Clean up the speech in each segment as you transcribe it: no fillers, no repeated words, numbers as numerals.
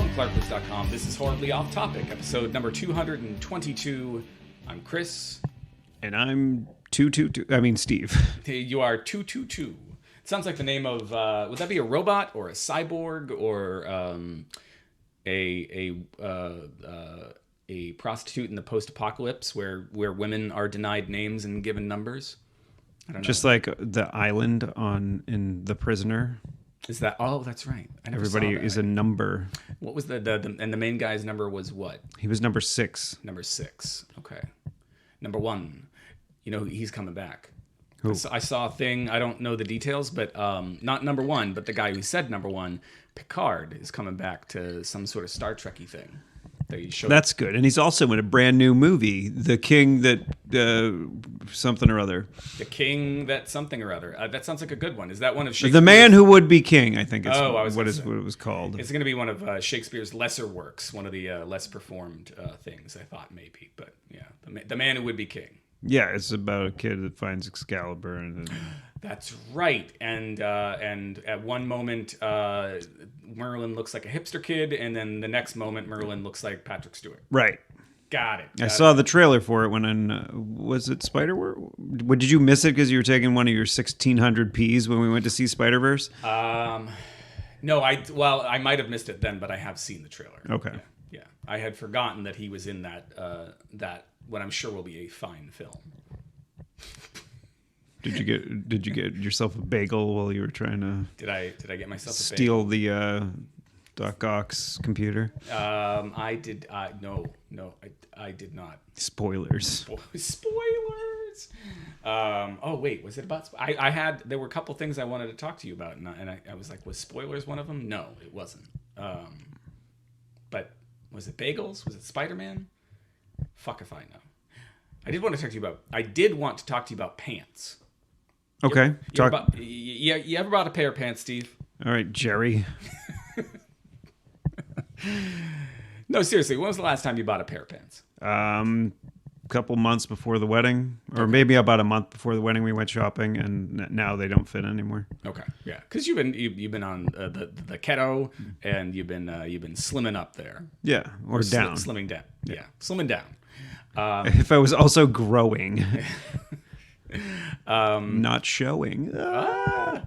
from ClarkWoods.com. This is Horribly Off Topic, episode number 222. I'm Chris. And I'm 222. I mean, Steve. You are 222. It sounds like the name of, would that be a robot or a cyborg or a prostitute in the post-apocalypse where women are denied names and given numbers? I don't know. Just like the island in The Prisoner. Is that? Oh, that's right. Everybody is a number. What was and the main guy's number was what? He was number 6. Number 6. Okay. Number 1. You know, he's coming back. Who? I saw a thing. I don't know the details, but not number 1, but the guy who said number 1, Picard, is coming back to some sort of Star Trek-y thing. That's good. And he's also in a brand new movie, The King That something or other. The King That something or other. That sounds like a good one. Is that one of Shakespeare's... The Man Who Would Be King, I think is what it was called. It's going to be one of Shakespeare's lesser works, one of the less performed things, I thought maybe. But yeah, The Man Who Would Be King. Yeah, it's about a kid that finds Excalibur. That's right. And at one moment, Merlin looks like a hipster kid, and then the next moment, Merlin looks like Patrick Stewart. Right. Got it. I saw the trailer for it when was it Spider-Verse? Did you miss it because you were taking one of your 1,600 Ps when we went to see Spider-Verse? No, I might have missed it then, but I have seen the trailer. Okay. Yeah. I had forgotten that he was in that what I'm sure will be a fine film. Did you get yourself a bagel while you were trying to? Did I get myself a steal the Doc Ock's computer? I did. No, I did not. Spoilers. Spoilers. Oh wait, was it about? There were a couple things I wanted to talk to you about, and I was like, was spoilers one of them? No, it wasn't. But was it bagels? Was it Spider-Man? Fuck if I know. I did want to talk to you about pants. Okay. You ever bought a pair of pants, Steve? All right, Jerry. No, seriously. When was the last time you bought a pair of pants? Couple months before the wedding, or maybe about a month before the wedding. We went shopping, and now they don't fit anymore. Okay, yeah, because you've been on the keto, and you've been slimming up there. Yeah, or down. Slimming down. Yeah, slimming down. If I was also growing, not showing. What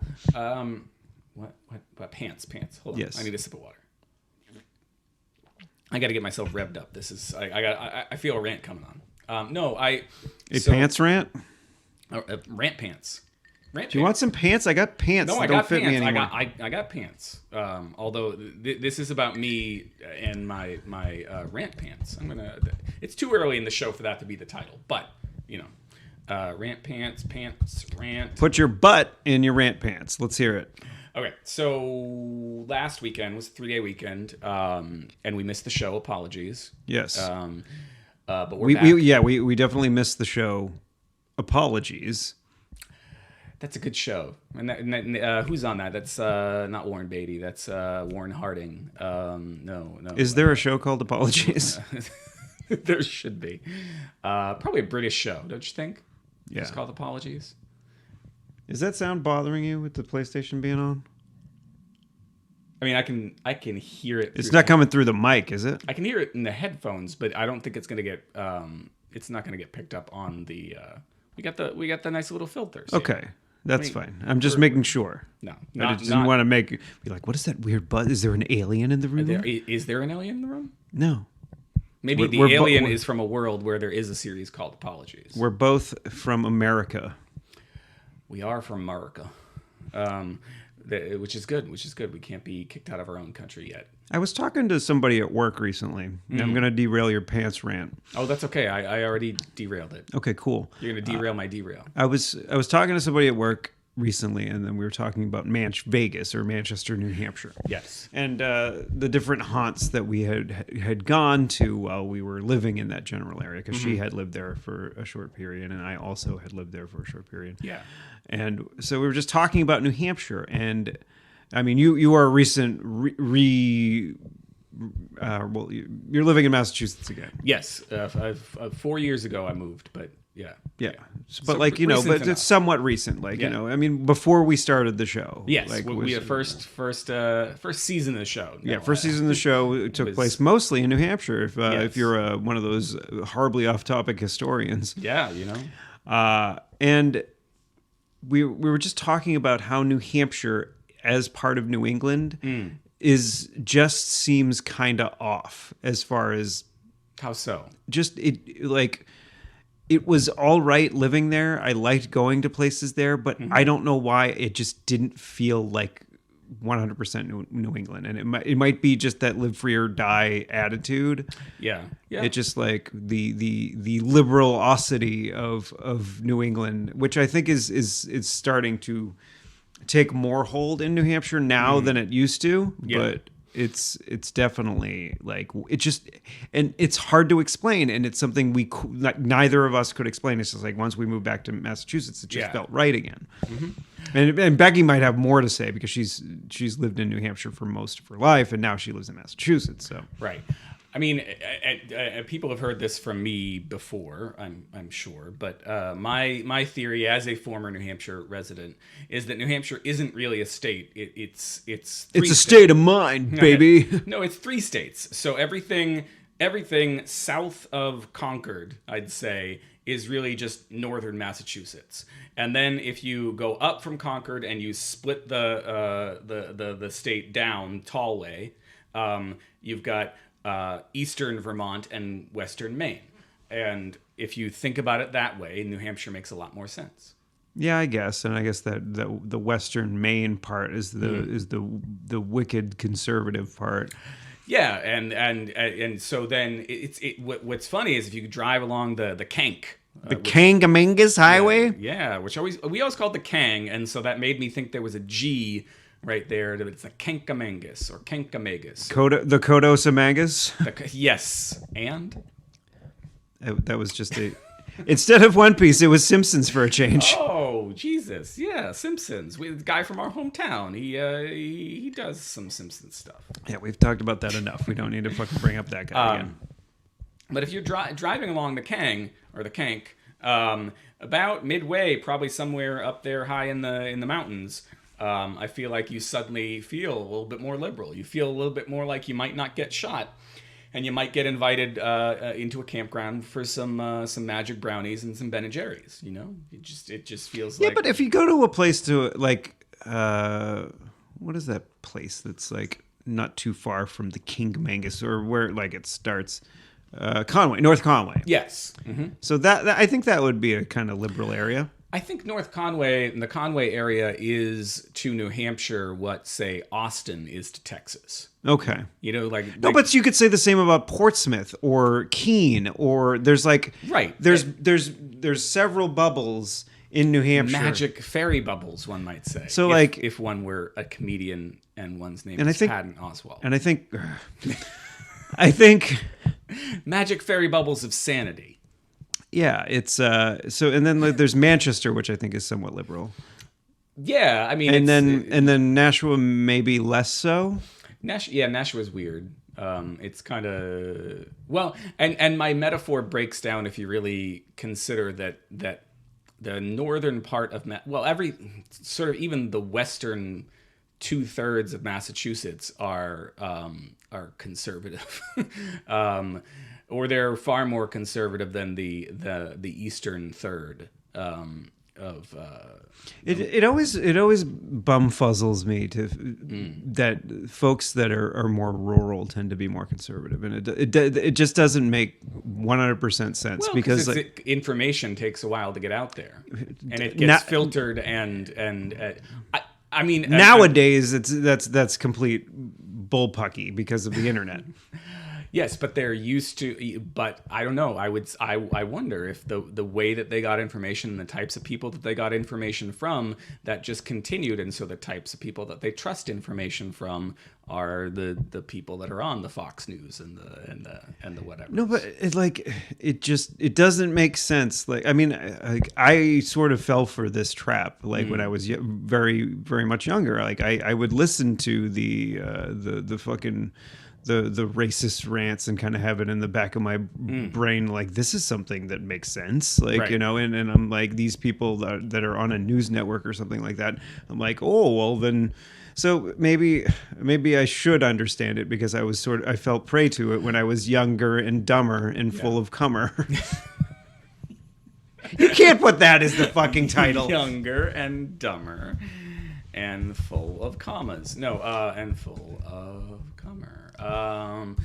pants? Hold on. Yes. I need a sip of water. I got to get myself revved up. This is I feel a rant coming on. Pants rant? Rant pants. Do you want some pants? I got pants. No, that I don't got fit pants. me anymore. I got pants. Although this is about me and my rant pants. It's too early in the show for that to be the title, but you know, rant pants, rant. Put your butt in your rant pants. Let's hear it. Okay, so last weekend was a 3-day weekend, and we missed the show. Apologies. Yes. But we're back. We definitely missed the show. Apologies. That's a good show. And who's on that? That's not Warren Beatty. That's Warren Harding. No. Is there a show called Apologies? There should be. Probably a British show, don't you think? Yeah. It's called Apologies. Is that sound bothering you with the PlayStation being on? I mean, I can hear it. It's not coming through the mic, is it? I can hear it in the headphones, but I don't think it's gonna get. It's not gonna get picked up on the. We got the nice little filters. Okay, that's fine. I'm just making sure. No, I didn't want to be like, what is that weird buzz? Is there an alien in the room? Is there an alien in the room? No. Maybe the alien is from a world where there is a series called Apologies. We're both from America. We are from America, which is good. We can't be kicked out of our own country yet. I was talking to somebody at work recently, and I'm going to derail your pants rant. Oh, that's okay. I already derailed it. Okay, cool. You're going to derail my derail. I was talking to somebody at work recently, and then we were talking about Vegas or Manchester, New Hampshire. Yes. And the different haunts that we had gone to while we were living in that general area, because she had lived there for a short period, and I also had lived there for a short period. Yeah. And so we were just talking about New Hampshire, and I mean, you are a recent you're living in Massachusetts again. Yes. 4 years ago I moved, but Yeah. Yeah, but So like, recent but enough. it's somewhat recent. Like, Yeah. I mean, before we started the show. Yes, like, we had first season of the show. Yeah, No, first season of the show took was- place mostly in New Hampshire. If Yes. you're one of those horribly off-topic historians, Yeah, and we were just talking about how New Hampshire, as part of New England, seems kind of off as far as how so? just it was all right living there. I liked going to places there, but I don't know why it just didn't feel like 100% New England. And it might be just that live free or die attitude. Yeah. It just like the liberalosity of New England, which I think is starting to take more hold in New Hampshire now than it used to. Yeah. But it's definitely like it just, and it's hard to explain, and it's something neither of us could explain. It's just like once we moved back to Massachusetts, it just felt right again. And Becky might have more to say because she's lived in New Hampshire for most of her life, and now she lives in Massachusetts. So right. I mean, people have heard this from me before, I'm sure, but my theory as a former New Hampshire resident is that New Hampshire isn't really a state. It's three a state of mind, baby. No, it's 3 states. So everything south of Concord, I'd say, is really just northern Massachusetts. And then if you go up from Concord and you split the state down tall way, you've got eastern Vermont and western Maine. And if you think about it that way, New Hampshire makes a lot more sense. Yeah, I guess, and I guess that the western Maine part is the wicked conservative part. Yeah, and so then what's funny is if you drive along the Kank. The Kangamangas Highway? Yeah, which we always called the Kang, and so that made me think there was a G right there. That it's a Kankamangas or Kankamagus. The Kodosamangas? Yes, and? That was just a... Instead of One Piece, it was Simpsons for a change. Oh, Jesus. Yeah, Simpsons. The guy from our hometown. He does some Simpsons stuff. Yeah, we've talked about that enough. We don't need to fucking bring up that guy again. But if you're driving along the Kang or the Kank, about midway, probably somewhere up there high in the mountains, I feel like you suddenly feel a little bit more liberal. You feel a little bit more like you might not get shot, and you might get invited into a campground for some magic brownies and some Ben and Jerry's. You know, it just feels like. Yeah, but if you go to a place to like, what is that place that's like not too far from the Kangamangas or where like it starts? Conway, North Conway. Yes. Mm-hmm. So that I think that would be a kind of liberal area. I think North Conway, the Conway area, is to New Hampshire what, say, Austin is to Texas. Okay. You know, like no, but you could say the same about Portsmouth or Keene, or there's like right. There's several bubbles in New Hampshire. Magic fairy bubbles, one might say. So if one were a comedian and one's name is Patton Oswalt. And I think magic fairy bubbles of sanity. Yeah, it's so, and then there's Manchester, which I think is somewhat liberal. Yeah, I mean, and then Nashua maybe less so. Nashua is weird. It's kind of and my metaphor breaks down if you really consider that the northern part of every sort of even the western 2/3 of Massachusetts are conservative. Or they're far more conservative than the eastern third of. It always bumfuzzles me that folks that are more rural tend to be more conservative, and it just doesn't make 100% sense because like, information takes a while to get out there, and it gets filtered and I mean nowadays that's complete bullpucky because of the internet. Yes, but they're used to. But I don't know. I wonder if the way that they got information and the types of people that they got information from that just continued, and so the types of people that they trust information from are the people that are on the Fox News and the whatever. No, but it doesn't make sense. Like, I mean, I sort of fell for this trap like when I was very very much younger. Like I would listen to the fucking the racist rants and kind of have it in the back of my brain, like, this is something that makes sense, like, Right. you know, and I'm like, these people that are on a news network or something like that, I'm like, oh, well then, so maybe I should understand it, because I felt prey to it when I was younger and dumber and full of cummer. You can't put that as the fucking title. Younger and dumber and full of commas. No, and full of cummer. But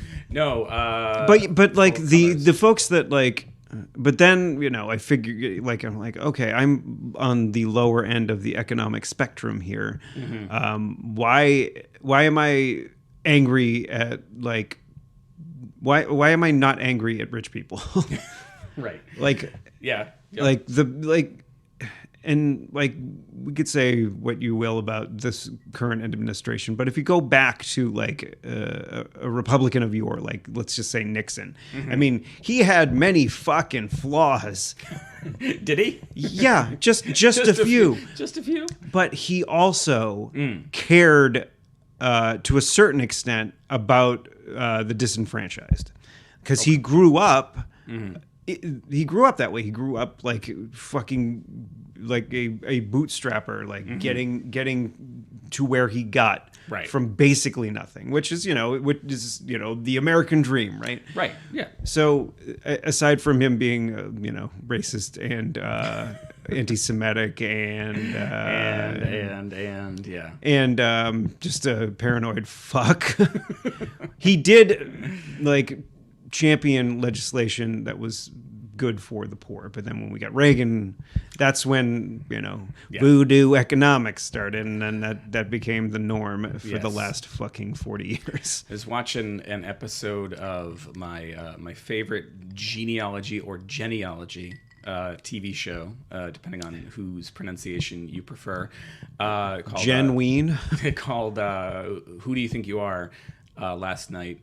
like full of the commas. folks that like, but then, you know, I figure, like, I'm like, okay, I'm on the lower end of the economic spectrum here. Why am I angry at, like, why am I not angry at rich people? Right. Like, Yeah. Yep. and like, we could say what you will about this current administration, but if you go back to like a Republican of yore, like, let's just say Nixon, I mean, he had many fucking flaws. Did he? Yeah, just a few. Just a few. But he also cared to a certain extent about the disenfranchised, because he grew up. He grew up that way. He grew up like fucking like a bootstrapper, like getting to where he got from basically nothing, which is the American dream, right? Right. Yeah. So aside from him being racist and anti-Semitic and yeah. and just a paranoid fuck, he did like champion legislation that was good for the poor. But then when we got Reagan, that's when voodoo economics started, and then that became the norm for the last fucking 40 years. I was watching an episode of my favorite genealogy or genealogy TV show, depending on whose pronunciation you prefer, called Genuine. called Who Do You Think You Are? Last night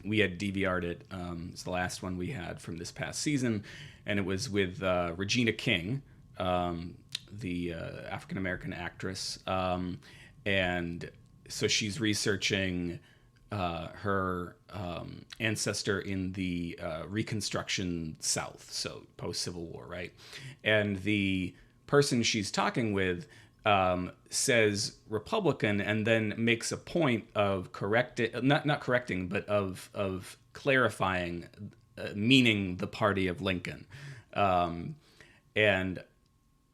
we had DVR'd it. It's the last one we had from this past season, and it was with Regina King, the African American actress, and so she's researching her ancestor in the Reconstruction South, so post Civil War, right? And the person she's talking with says Republican, and then makes a point of not correcting, but of clarifying, meaning the party of Lincoln, and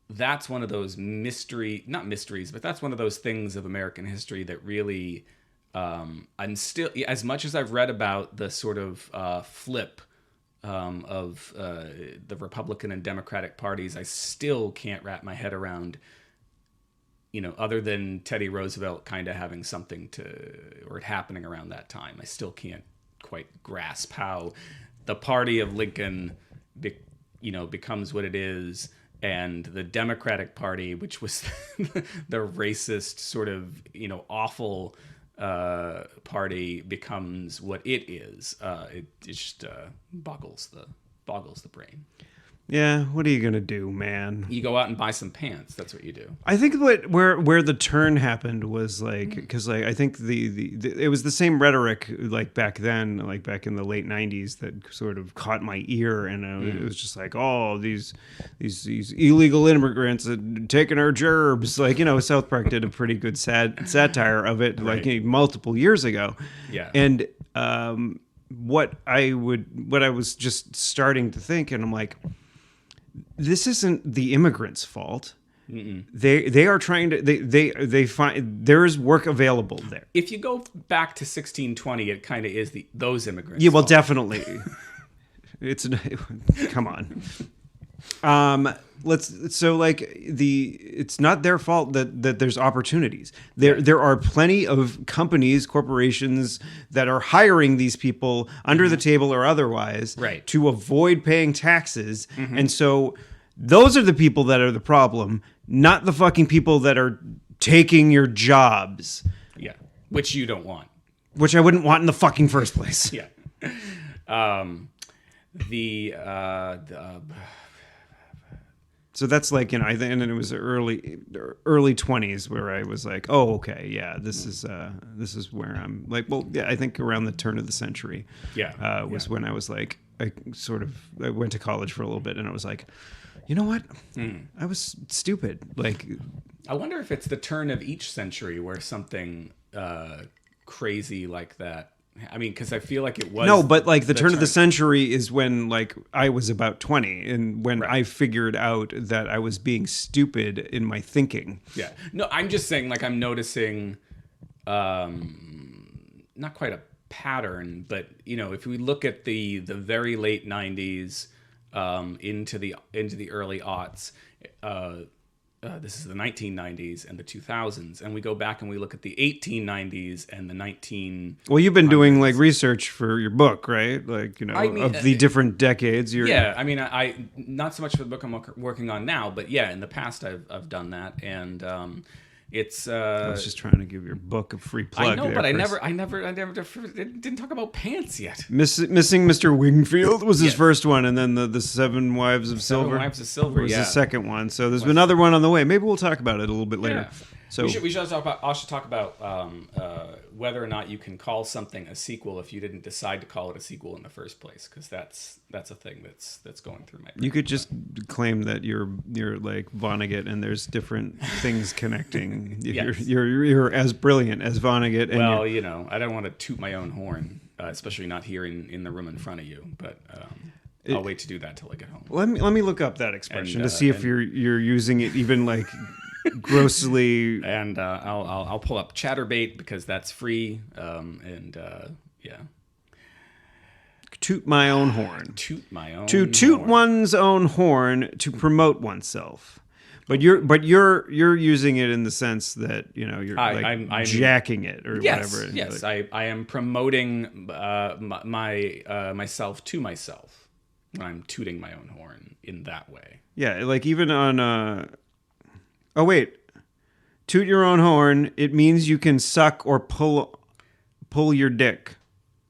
that's one of those not mysteries, but that's one of those things of American history that really, I'm still, as much as I've read about the sort of flip of the Republican and Democratic parties, I still can't wrap my head around, other than Teddy Roosevelt kind of having something or it happening around that time, I still can't quite grasp how the party of Lincoln, becomes what it is, and the Democratic Party, which was the racist sort of, awful party, becomes what it is. It just boggles the brain. Yeah, what are you gonna do, man? You go out and buy some pants. That's what you do. I think where the turn happened was like, because like I think the it was the same rhetoric like back then, like back in the late '90s, that sort of caught my ear, and it was just like, oh, these illegal immigrants taking our gerbs. Like, South Park did a pretty good satire of it, like multiple years ago. Yeah, and what I was just starting to think, and I'm like, this isn't the immigrants' fault. Mm-mm. They are trying to they find there is work available there. If you go back to 1620, it kind of is those immigrants. Yeah, well, fault. Definitely. Come on. It's not their fault that there's opportunities. There are plenty of companies, corporations that are hiring these people under the table or otherwise, to avoid paying taxes. And so those are the people that are the problem, not the fucking people that are taking your jobs. Yeah, which you don't want. Which I wouldn't want in the fucking first place. Yeah. So that's like, I think, and then it was early 20s where I was like, oh, okay, yeah, this is where I'm like, well, yeah, I think around the turn of the century, was when I was like, I went to college for a little bit, and I was like, you know what, I was stupid. Like, I wonder if it's the turn of each century where something crazy like that. I mean, because I feel like it was... No, but like the turn of the century is when like I was about 20 and when Right. I figured out that I was being stupid in my thinking. Yeah. No, I'm just saying, like, I'm noticing not quite a pattern, but, if we look at the very late 90s into the early aughts, this is the 1990s and the 2000s, and we go back and we look at the 1890s and the 19... Well, you've been doing like research for your book, right? Like, of the different decades. Yeah, I mean, I not so much for the book I'm working on now, but yeah, in the past I've done that, and it's... I was just trying to give your book a free plug. I know, there, but Chris. I never didn't talk about pants yet. Missing Mr. Wingfield was his first one, and then the Seven Wives of Silver. Seven Wives of Silver was yeah. the second one. So there's another one on the way. Maybe we'll talk about it a little bit later. Yeah. So we should talk about whether or not you can call something a sequel if you didn't decide to call it a sequel in the first place, because that's a thing that's going through my brain. You could just claim that you're like Vonnegut, and there's different things connecting. Yes. You're as brilliant as Vonnegut. And well, I don't want to toot my own horn, especially not here in the room in front of you, but. I'll wait to do that till I get home. Let me look up that expression And, to see if you're using it even like grossly. And I'll pull up Chatterbait because that's free. Yeah. Toot my own horn. Toot my own. To toot horn. one's own horn to promote oneself. But you're using it in the sense that you're I'm jacking it or whatever. Yes, I am promoting myself to myself. I'm tooting my own horn in that way. Yeah, like even on oh wait. Toot your own horn, it means you can suck or pull your dick.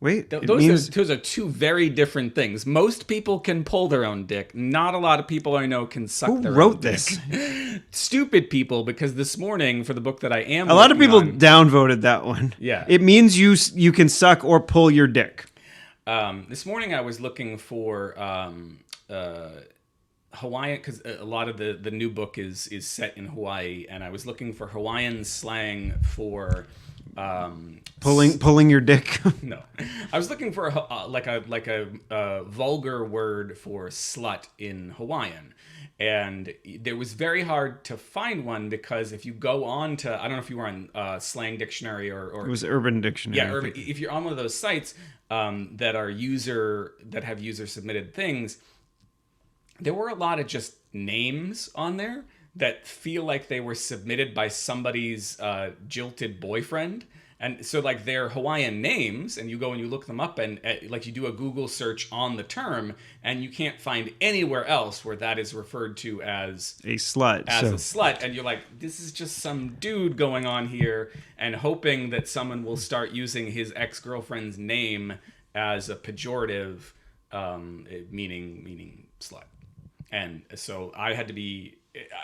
Wait, those are two very different things. Most people can pull their own dick. Not a lot of people I know can suck their own dick. Who wrote this? Stupid people, because this morning for the book that I am a lot of people on, downvoted that one. Yeah. It means you can suck or pull your dick. This morning I was looking for Hawaiian, because a lot of the new book is set in Hawaii, and I was looking for Hawaiian slang for pulling your dick. No, I was looking for a vulgar word for slut in Hawaiian, and it was very hard to find one, because if you go on to, I don't know if you were on Slang Dictionary or it was Urban Dictionary. Yeah, Urban. If you're on one of those sites that have user submitted things, there were a lot of just names on there that feel like they were submitted by somebody's jilted boyfriend. And so like they're Hawaiian names, and you go and you look them up, and like you do a Google search on the term, and you can't find anywhere else where that is referred to as a slut. a slut. And you're like, this is just some dude going on here and hoping that someone will start using his ex-girlfriend's name as a pejorative, meaning slut. And so I got to be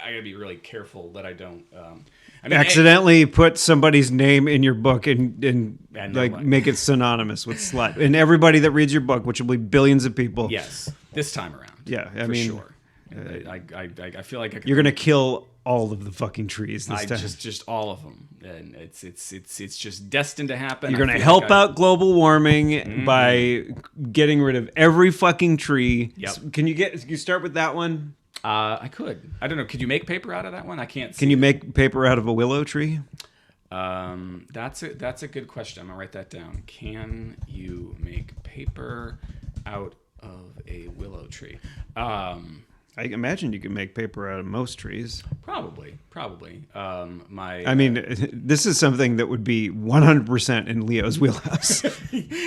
really careful that I don't accidentally put somebody's name in your book and like make it synonymous with slut. And everybody that reads your book, which will be billions of people. Yes, this time around. Yeah, I mean, sure. I feel like you're gonna kill all of the fucking trees this time. Just all of them, and it's just destined to happen. You're gonna help out global warming by getting rid of every fucking tree. Yep. Can you start with that one? I could. I don't know. Could you make paper out of that one? I can't see. Can you make paper out of a willow tree? That's a good question. I'm gonna write that down. Can you make paper out of a willow tree? I imagine you can make paper out of most trees. Probably. I mean, this is something that would be 100% in Leo's wheelhouse.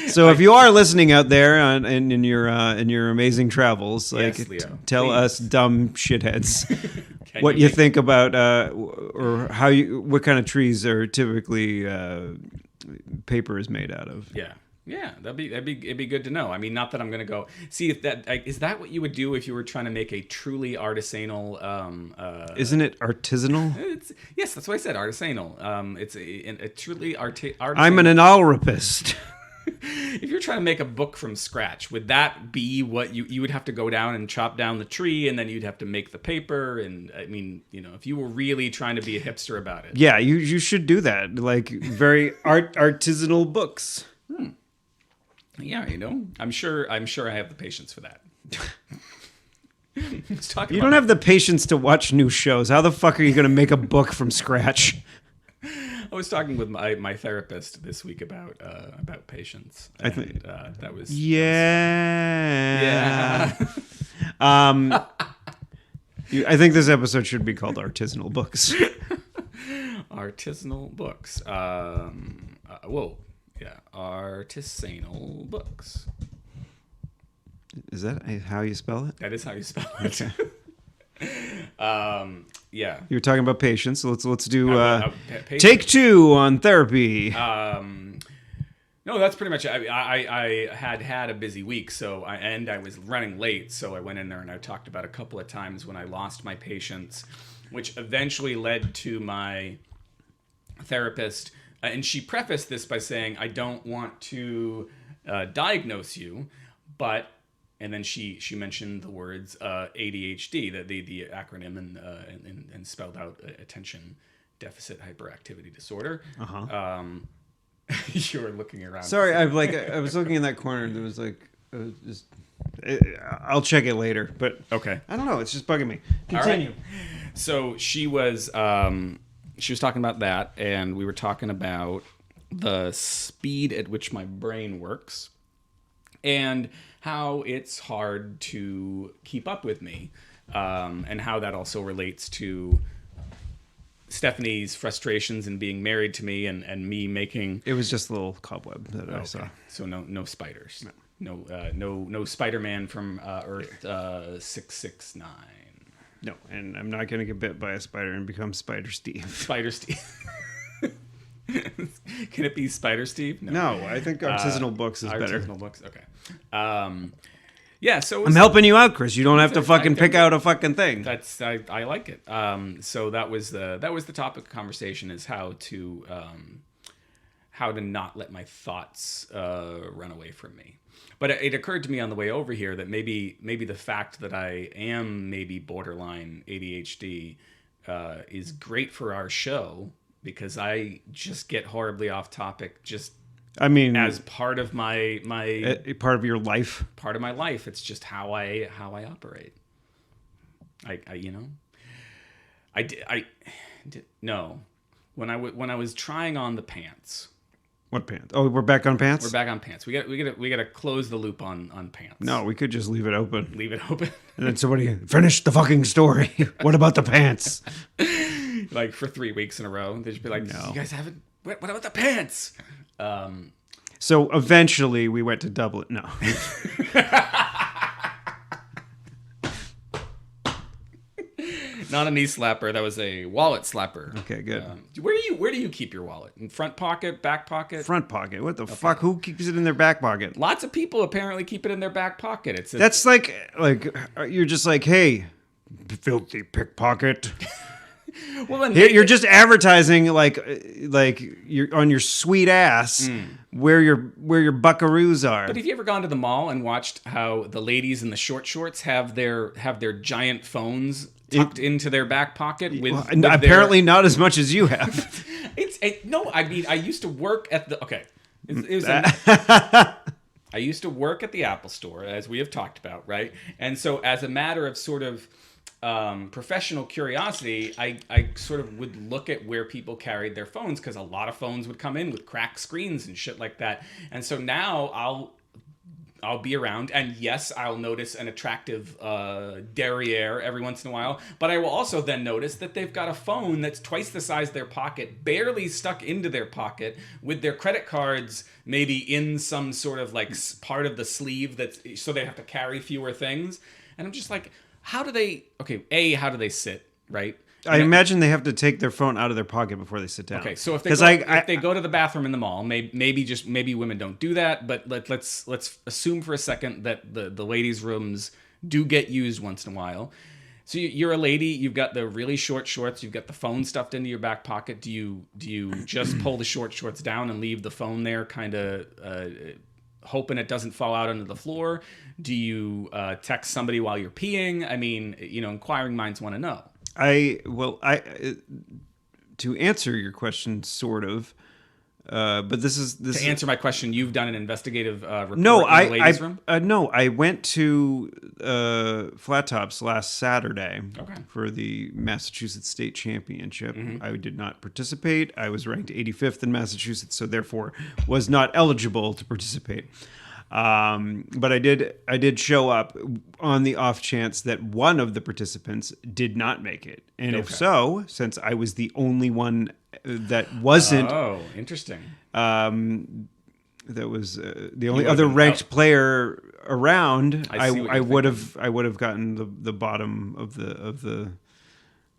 So if you are listening out there in your amazing travels, like yes, Leo, tell please. us dumb shitheads what you think about or what kind of trees are typically paper is made out of. Yeah. Yeah, it'd be good to know. I mean, not that I'm gonna go see if that is that what you would do if you were trying to make a truly artisanal. Isn't it artisanal? Yes, that's what I said. Artisanal. It's a truly artisanal. I'm an analropist. If you're trying to make a book from scratch, would that be what you would have to go down and chop down the tree, and then you'd have to make the paper? And I mean, if you were really trying to be a hipster about it, Yeah, you should do that. Like very artisanal books. yeah, I'm sure I have the patience for that. You don't have the patience to watch new shows. How the fuck are you going to make a book from scratch? I was talking with my therapist this week about patience. And, that was yeah. I think this episode should be called Artisanal Books. Artisanal books. Artisanal books. Is that how you spell it? That is how you spell it. Yeah. You were talking about patience, so let's do patience. take 2 on therapy. No, that's pretty much it. I had a busy week, I was running late, so I went in there and I talked about a couple of times when I lost my patience, which eventually led to my therapist. And she prefaced this by saying, I don't want to diagnose you, but... And then she mentioned the words ADHD, the acronym, and spelled out attention deficit hyperactivity disorder. You were looking around. Sorry, I was looking in that corner. There was I'll check it later, but okay. I don't know. It's just bugging me. Continue. Right. So she was talking about that, and we were talking about the speed at which my brain works, and how it's hard to keep up with me, and how that also relates to Stephanie's frustrations in being married to me and me making... It was just a little cobweb that I saw. So no spiders. No Spider-Man from Earth 669. No, and I'm not going to get bit by a spider and become Spider Steve. Spider Steve. Can it be Spider Steve? No, I think artisanal books is better. Artisanal books, okay. Yeah, so I'm helping you out, Chris. You don't have to fucking pick out a fucking thing. That's I like it. So that was the topic of conversation, is how to not let my thoughts run away from me. But it occurred to me on the way over here that maybe the fact that I am maybe borderline ADHD is great for our show, because I just get horribly off topic. As part of my part of your life, part of my life, it's just how I operate. When I was trying on the pants. What pants? Oh, we're back on pants. We're back on pants. We got to close the loop on pants. No, we could just leave it open. Leave it open. And then somebody finish the fucking story. What about the pants? Like for 3 weeks in a row, they just be like, No. You guys haven't. What about the pants? So eventually we went to Dublin. No. Not a knee slapper. That was a wallet slapper. Okay, good. Where do you keep your wallet? In front pocket, back pocket? Front pocket. What the fuck? Who keeps it in their back pocket? Lots of people apparently keep it in their back pocket. That's like you're just like, hey, filthy pickpocket. Well, then you're just advertising like you're on your sweet ass where your buckaroos are. But have you ever gone to the mall and watched how the ladies in the short shorts have their giant phones tucked into their back pocket? Apparently not as much as you have. No. I mean, I used to work at the I used to work at the Apple Store, as we have talked about, right? And so, as a matter of sort of professional curiosity, I sort of would look at where people carried their phones, because a lot of phones would come in with cracked screens and shit like that. And so now I'll be around, and yes, I'll notice an attractive derriere every once in a while, but I will also then notice that they've got a phone that's twice the size of their pocket, barely stuck into their pocket, with their credit cards maybe in some sort of like part of the sleeve, so they have to carry fewer things. And I'm just like, how do they sit, right? I imagine they have to take their phone out of their pocket before they sit down. Okay, so if they go to the bathroom in the mall, maybe women don't do that, but let's assume for a second that the ladies' rooms do get used once in a while. So you're a lady, you've got the really short shorts, you've got the phone stuffed into your back pocket. Do you just pull the short shorts down and leave the phone there, kind of hoping it doesn't fall out onto the floor? Do you text somebody while you're peeing? I mean, inquiring minds want to know. To answer your question, sort of. But this is to answer my question. You've done an investigative report in the ladies' room? No, I went to Flat Tops last Saturday for the Massachusetts State Championship. Mm-hmm. I did not participate. I was ranked 85th in Massachusetts, so therefore was not eligible to participate. But I did show up on the off chance that one of the participants did not make it, and if so, since I was the only one that wasn't, interesting. That was the only other ranked player around. I would have gotten the bottom of the.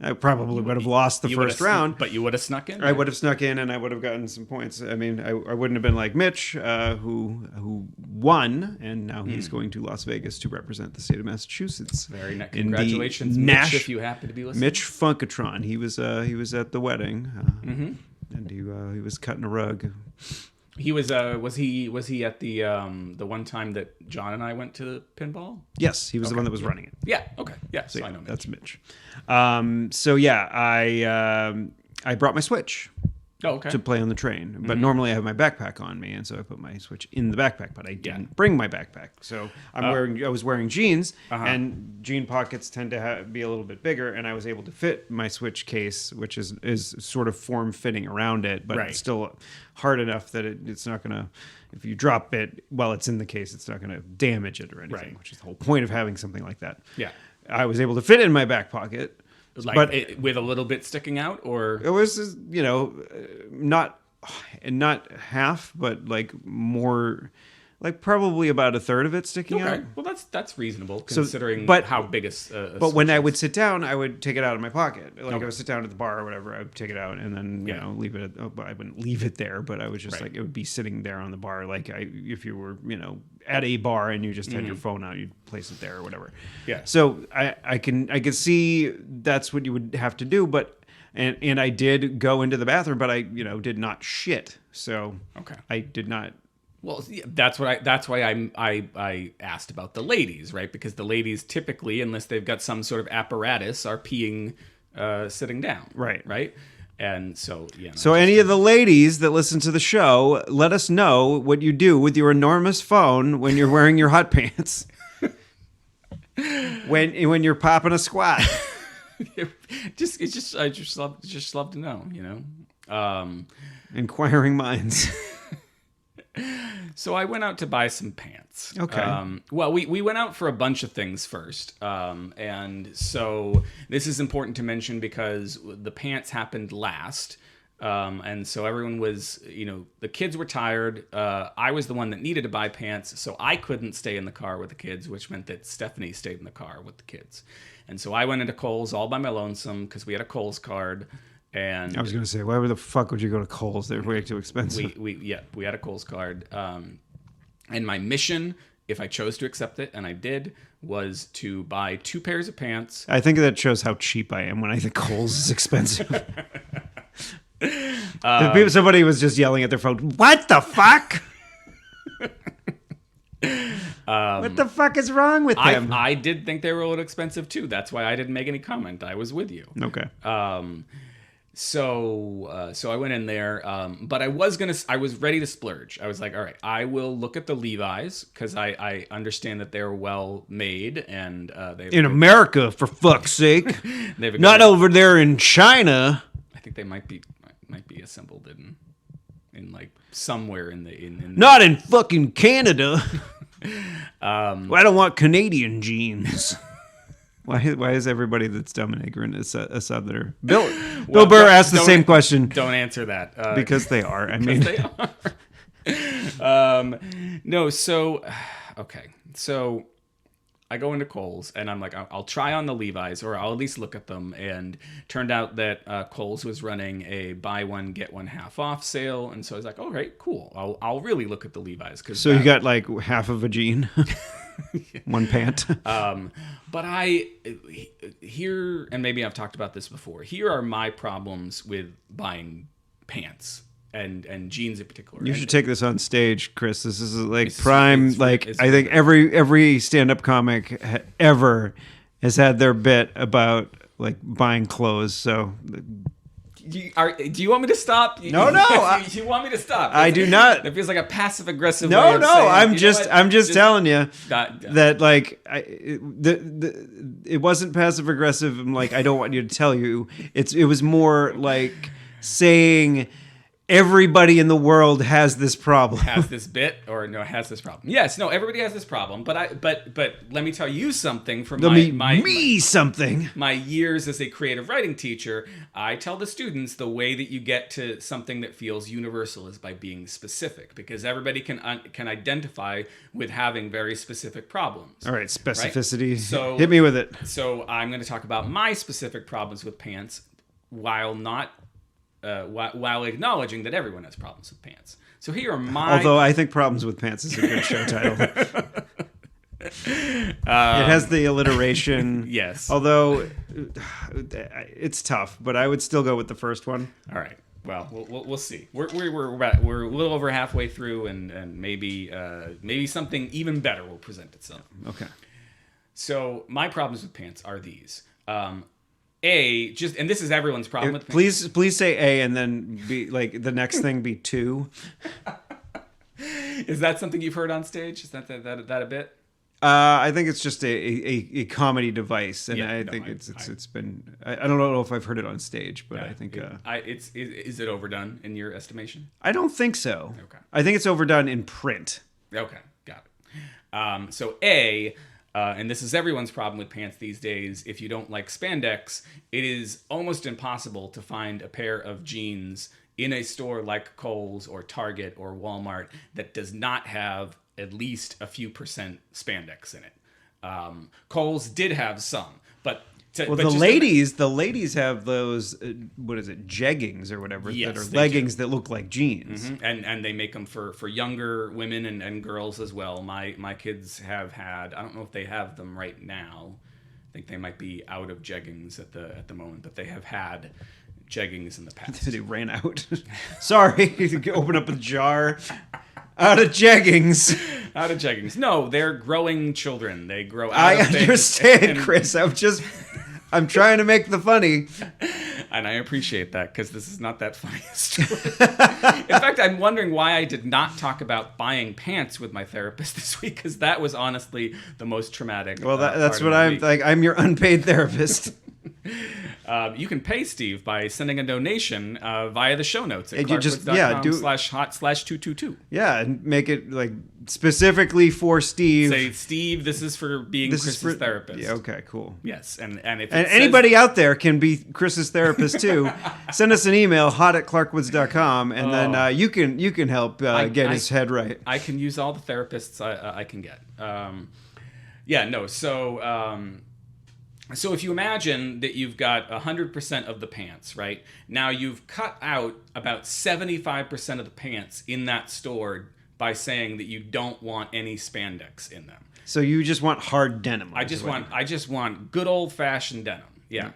I probably would have lost the first round. But you would have snuck in? I would have snuck in and I would have gotten some points. I mean, I wouldn't have been like Mitch, who won, and now he's going to Las Vegas to represent the state of Massachusetts. Very nice. Congratulations, Mitch, if you happen to be listening. Mitch Funkatron. He was at the wedding, and he was cutting a rug. He was he at the one time that John and I went to the pinball? Yes, he was the one that was running it. Yeah. Okay. Yeah. So I know Mitch. That's Mitch. So yeah, I brought my Switch. To play on the train, but normally I have my backpack on me, and so I put my Switch in the backpack. But I didn't bring my backpack, so I was wearing jeans, and jean pockets tend to be a little bit bigger, and I was able to fit my Switch case, which is sort of form fitting around it, but it's still hard enough that it's not gonna. If you drop it while it's in the case, it's not gonna damage it or anything, which is the whole point of having something like that. Yeah, I was able to fit it in my back pocket. With a little bit sticking out, or it was, not half, but like more, like probably about a third of it sticking out. Well, that's reasonable considering how big a but when I would sit down, I would take it out of my pocket. Like I would sit down at the bar or whatever, I would take it out and then leave it. I wouldn't leave it there, but I was just like it would be sitting there on the bar. Like if you were at a bar and you just had your phone out, you'd place it there or whatever. Yeah. So I can see that's what you would have to do, but. And I did go into the bathroom, but I did not shit. So I did not. Well, that's why I asked about the ladies, right? Because the ladies typically, unless they've got some sort of apparatus, are peeing sitting down. Right. And so So any of the ladies that listen to the show, let us know what you do with your enormous phone when you're wearing your hot pants. when you're popping a squat. I just love to know, Inquiring minds. So I went out to buy some pants. Okay. Well, we went out for a bunch of things first. And so this is important to mention because the pants happened last. And so everyone was, the kids were tired. I was the one that needed to buy pants, so I couldn't stay in the car with the kids, which meant that Stephanie stayed in the car with the kids. And so I went into Kohl's all by my lonesome because we had a Kohl's card. And I was going to say, why the fuck would you go to Kohl's? They're way too expensive. We had a Kohl's card. And my mission, if I chose to accept it, and I did, was to buy 2 pairs of pants. I think that shows how cheap I am when I think Kohl's is expensive. Somebody was just yelling at their phone, what the fuck? What the fuck is wrong with them? I did think they were a little expensive too. That's why I didn't make any comment. I was with you. Okay. So I went in there, but I was ready to splurge. I was like, all right, I will look at the Levi's because I understand that they're well made and in America, for fuck's sake, not over there in China. I think they might be assembled in like somewhere in not in fucking Canada. Well, I don't want Canadian jeans. Why is everybody that's dumb and ignorant a Southerner? Bill Burr asked the same question. Don't answer that. Because they are. I mean, they are. No. So, okay. So I go into Kohl's and I'm like, I'll try on the Levi's, or I'll at least look at them. And turned out that Kohl's was running a buy one get one half off sale, and so I was like, all right, cool. I'll really look at the Levi's. So you got like half of a jean, one pant. But here, and maybe I've talked about this before. Here are my problems with buying pants. And jeans in particular. You should take this on stage, Chris. This is like prime. It's I think every stand-up comic ever has had their bit about like buying clothes. So, do you want me to stop? No. You want me to stop? I do not. It feels like a passive aggressive. No. Way of saying, I'm just telling you that like it wasn't passive aggressive. I'm like, I don't want you to tell you. It was more like saying. Everybody in the world has this problem. Has this problem. Yes, no, everybody has this problem. But let me tell you something from my years as a creative writing teacher. I tell the students the way that you get to something that feels universal is by being specific, because everybody can identify with having very specific problems. All right, specificity. Right? So hit me with it. So I'm going to talk about my specific problems with pants, while acknowledging that everyone has problems with pants. So here are my... Although I think Problems with Pants is a good show title. It has the alliteration. Yes. Although it's tough, but I would still go with the first one. All right. Well, we'll see. We're a little over halfway through, and maybe something even better will present itself. Okay. So my problems with pants are these. And this is everyone's problem with pants. Please say A and then be like the next thing be 2. Is that something you've heard on stage? Is that a bit? I think it's just a comedy device, and I think it's been. I don't know if I've heard it on stage, but I think is it overdone in your estimation? I don't think so. Okay. I think it's overdone in print. Okay, got it. So A. And this is everyone's problem with pants these days. If you don't like spandex, it is almost impossible to find a pair of jeans in a store like Kohl's or Target or Walmart that does not have at least a few percent spandex in it. Kohl's did have some, but the ladies have those what is it, jeggings or whatever, that are leggings that look like jeans. Mm-hmm. And they make them for younger women and girls as well. My kids have had, I don't know if they have them right now. I think they might be out of jeggings at the moment, but they have had jeggings in the past. They ran out. Sorry, open up a jar. Out of jeggings. Out of jeggings. No, they're growing children. They grow out I of things. understand, Chris. I'm trying to make the funny. And I appreciate that, because this is not that funny a story. In fact, I'm wondering why I did not talk about buying pants with my therapist this week, because that was honestly the most traumatic. Well, that's what I'm like. I'm your unpaid therapist. You can pay Steve by sending a donation via the show notes at clarkwoods.com/hot/222. Yeah, and make it like specifically for Steve. Say, Steve, this is for being Chris's therapist. Yeah, okay, cool. Yes, and if anybody out there can be Chris's therapist too. Send us an email, hot@clarkwoods.com, and then you can help get his head right. I can use all the therapists I can get. So if you imagine that you've got 100% of the pants, right? Now you've cut out about 75% of the pants in that store by saying that you don't want any spandex in them. So you just want hard denim. I just want good old-fashioned denim. Yeah.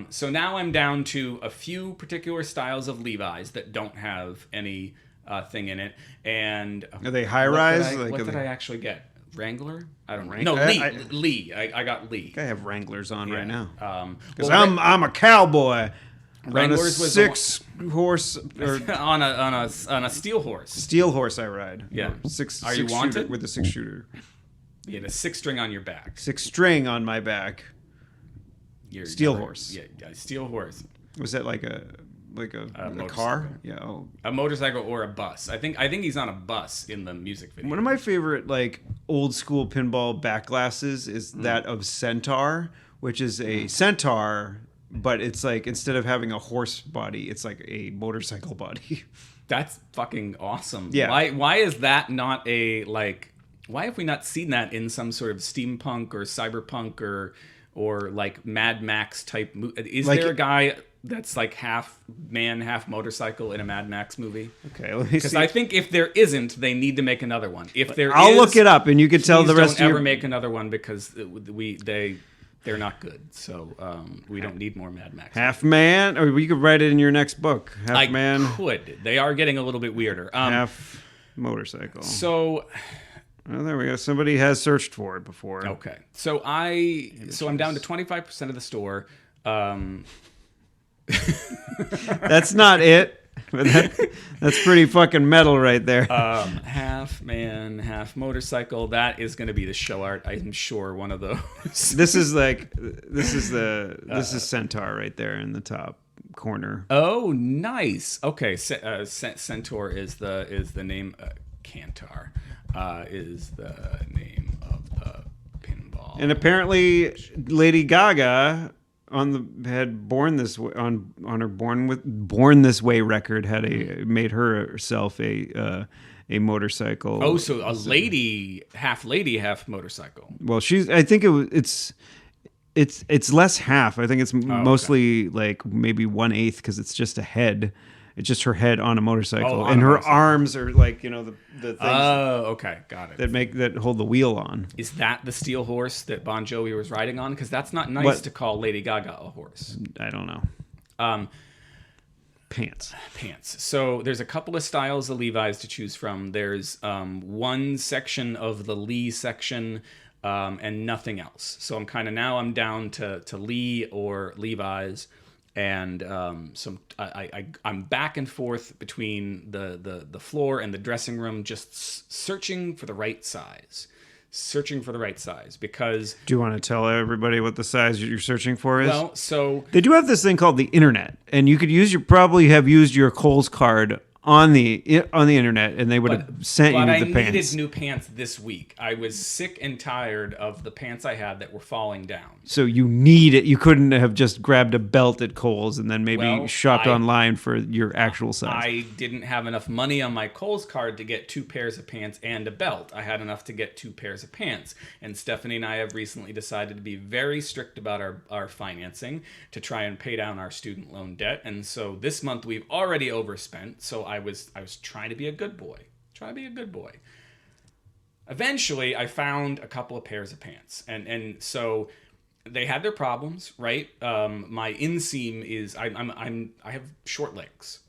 So now I'm down to a few particular styles of Levi's that don't have any thing in it. And are they high-rise? What did I actually get? Wrangler? I don't know. No, Lee. I got Lee. I have Wranglers on right now. Because I'm a cowboy. Wranglers was 6-horse or on a steel horse. Steel horse I ride. Yeah. Are you wanted with a 6-shooter? You had a 6-string on your back. 6-string on my back. Steel horse. Yeah, steel horse. Was that like a car? Yeah. Oh. A motorcycle or a bus. I think he's on a bus in the music video. One of my favorite like old school pinball back glasses is that of Centaur, which is a centaur, but it's like instead of having a horse body, it's like a motorcycle body. That's fucking awesome. Yeah. Why is that not a like why have we not seen that in some sort of steampunk or cyberpunk or like Mad Max type movie? Is there a guy that's like half man, half motorcycle in a Mad Max movie? Okay, let me Because see. I think if there isn't, they need to make another one. If there I'll is, look it up, and you can tell the rest don't of ever your... make another one because they're not good. So we don't need more Mad Max. Half man, or you could write it in your next book. Half I man, could. They are getting a little bit weirder. half motorcycle. So Oh, there we go. Somebody has searched for it before. okay. So I'm down to 25% of the store. That's not it. But that's pretty fucking metal right there. Half man, half motorcycle. That is going to be the show art. I'm sure one of those. This is Centaur right there in the top corner. Oh, nice. Okay, Centaur is the name. Cantar is the name of the pinball. And apparently, Lady Gaga had Born This Way on her Born This Way record made herself a motorcycle. Oh, so a lady, half motorcycle. Well, I think it's less half. I think it's mostly like maybe 1/8 because it's just a head. It's just her head on a motorcycle, and her arms are like the things. Oh, okay, got it. That hold the wheel on. Is that the steel horse that Bon Jovi was riding on? Because that's not nice to call Lady Gaga a horse. I don't know. Pants. So there's a couple of styles of Levi's to choose from. There's one section of the Lee section and nothing else. So I'm down to Lee or Levi's. And I'm back and forth between the floor and the dressing room, just searching for the right size. Because... Do you want to tell everybody what the size you're searching for is? Well, so... They do have this thing called the internet, and you could probably have used your Kohl's card on the internet, and they would have sent you the pants. But I needed new pants this week. I was sick and tired of the pants I had that were falling down. So you need it. You couldn't have just grabbed a belt at Kohl's and then maybe shopped online for your actual size. I didn't have enough money on my Kohl's card to get 2 pairs of pants and a belt. I had enough to get 2 pairs of pants. And Stephanie and I have recently decided to be very strict about our financing to try and pay down our student loan debt. And so this month we've already overspent. So I was trying to be a good boy. Eventually, I found a couple of pairs of pants, and so they had their problems, right? My inseam is I have short legs,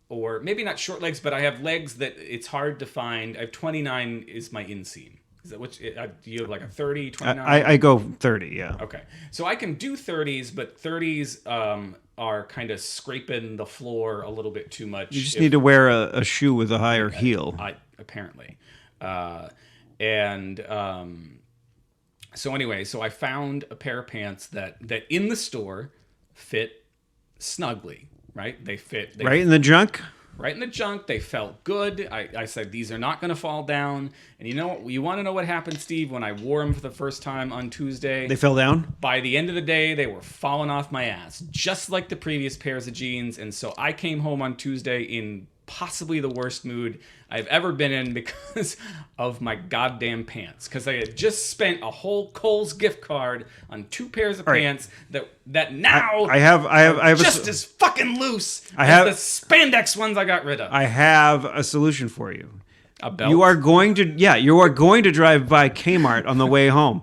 or maybe not short legs, but I have legs that it's hard to find. I have 29 is my inseam. Is that which? Do you have like a 30, 29? I go 30, yeah. Okay, so I can do 30s, but 30s are kind of scraping the floor a little bit too much. You just need to wear a shoe with a higher heel. Apparently. So anyway, so I found a pair of pants that in the store fit snugly, right? They fit... Right in the junk? Right in the junk. They felt good. I said, these are not going to fall down. And you know what? You want to know what happened, Steve, when I wore them for the first time on Tuesday? They fell down? By the end of the day, they were falling off my ass, just like the previous pairs of jeans. And so I came home on Tuesday in possibly the worst mood I've ever been in because of my goddamn pants. Because I had just spent a whole Kohl's gift card on 2 pairs of pants that now I have just as fucking loose as the spandex ones I got rid of. I have a solution for you. A belt? You are going to drive by Kmart on the way home.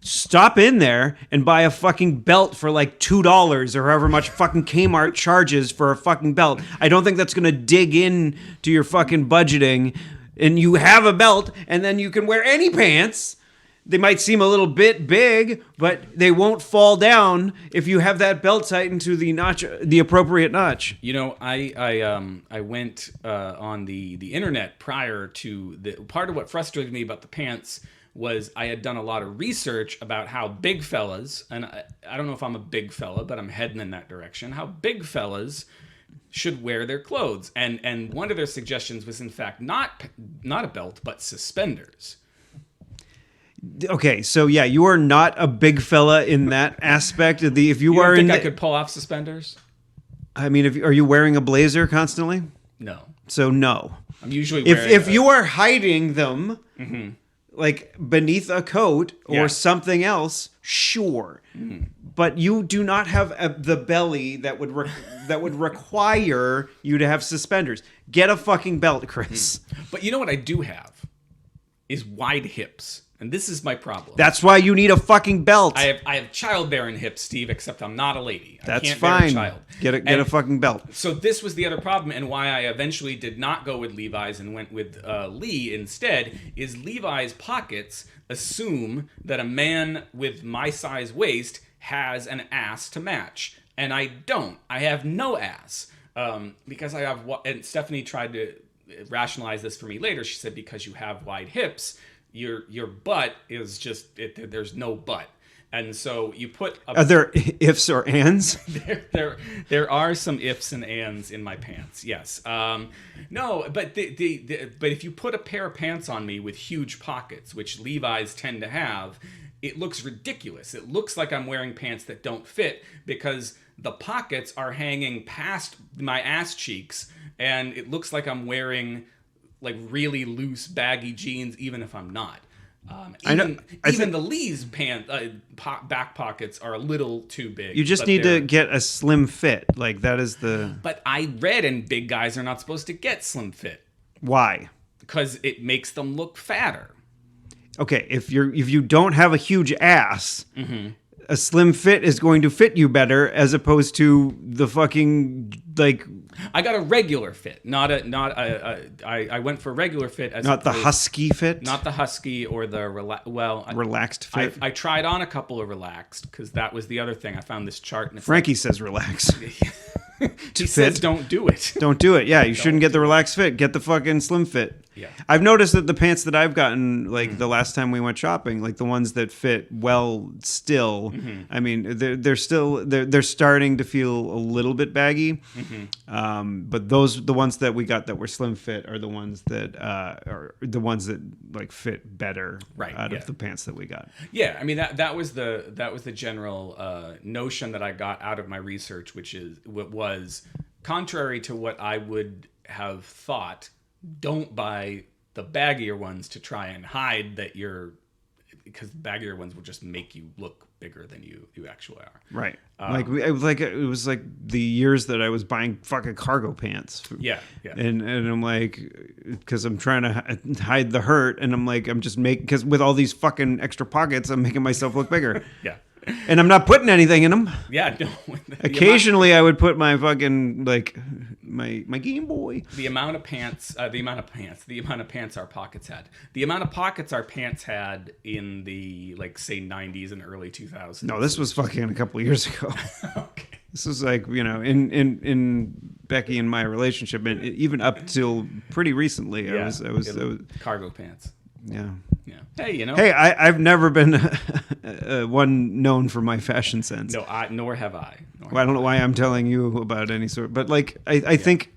Stop in there and buy a fucking belt for like $2 or however much fucking Kmart charges for a fucking belt. I don't think that's going to dig in to your fucking budgeting. And you have a belt, and then you can wear any pants. They might seem a little bit big, but they won't fall down if you have that belt tightened to the appropriate notch. You know, I went on the internet prior to part of what frustrated me about the pants was I had done a lot of research about how big fellas, and I don't know if I'm a big fella, but I'm heading in that direction, how big fellas should wear their clothes. And one of their suggestions was, in fact, not a belt, but suspenders. Okay, so yeah, you are not a big fella in that aspect. If you don't are think I could pull off suspenders? I mean, are you wearing a blazer constantly? No. So no. I'm usually If you are hiding them like beneath a coat or something else, sure. But you do not have the belly that would that would require you to have suspenders. Get a fucking belt, Chris. But you know what I do have is wide hips. And this is my problem. That's why you need a fucking belt. I have childbearing hips, Steve, except I'm not a lady. That's I can't fine. bear a child. Get a fucking belt. So this was the other problem, and why I eventually did not go with Levi's and went with Lee instead, is Levi's pockets assume that a man with my size waist has an ass to match. And I don't. I have no ass. Because I have... And Stephanie tried to rationalize this for me later. She said, because you have wide hips... Your butt is just there's no butt, and so you put. Are there ifs or ands? there are some ifs and ands in my pants. Yes, no, but but if you put a pair of pants on me with huge pockets, which Levi's tend to have, it looks ridiculous. It looks like I'm wearing pants that don't fit because the pockets are hanging past my ass cheeks, and it looks like I'm wearing like really loose baggy jeans, even if I'm not. Even the Lee's back pockets are a little too big. You just need to get a slim fit. Like that is the. But I read in big guys are not supposed to get slim fit. Why? Because it makes them look fatter. Okay, if you don't have a huge ass, a slim fit is going to fit you better as opposed to the fucking like. I got a regular fit, I went for regular fit as not the husky fit, not the husky or the relaxed fit. I tried on a couple of relaxed because that was the other thing. I found this chart and Frankie says relax. He says don't do it. Don't do it. Yeah, you shouldn't get the relaxed fit. Get the fucking slim fit. Yeah. I've noticed that the pants that I've gotten, like the last time we went shopping, like the ones that fit well still, I mean, they're starting to feel a little bit baggy. But the ones that we got that were slim fit are the ones that like fit better out of the pants that we got. Yeah, I mean that was the general notion that I got out of my research, which was contrary to what I would have thought. Don't buy the baggier ones to try and hide that because the baggier ones will just make you look bigger than you actually are. Right. It was like the years that I was buying fucking cargo pants. Yeah. And I'm like, because I'm trying to hide the hurt, and I'm like, I'm just making, because with all these fucking extra pockets, I'm making myself look bigger. Yeah. And I'm not putting anything in them. Yeah, no. Occasionally, I would put my fucking my Game Boy. The amount of pants our pockets had. The amount of pockets our pants had in the say 90s and early 2000s. No, this was fucking a couple of years ago. Okay. This was in Becky and my relationship, and even up till pretty recently, I was cargo pants. Yeah. Hey, Hey, I've never been one known for my fashion sense. No, nor have I. I don't know why I'm telling you about any sort, but I think,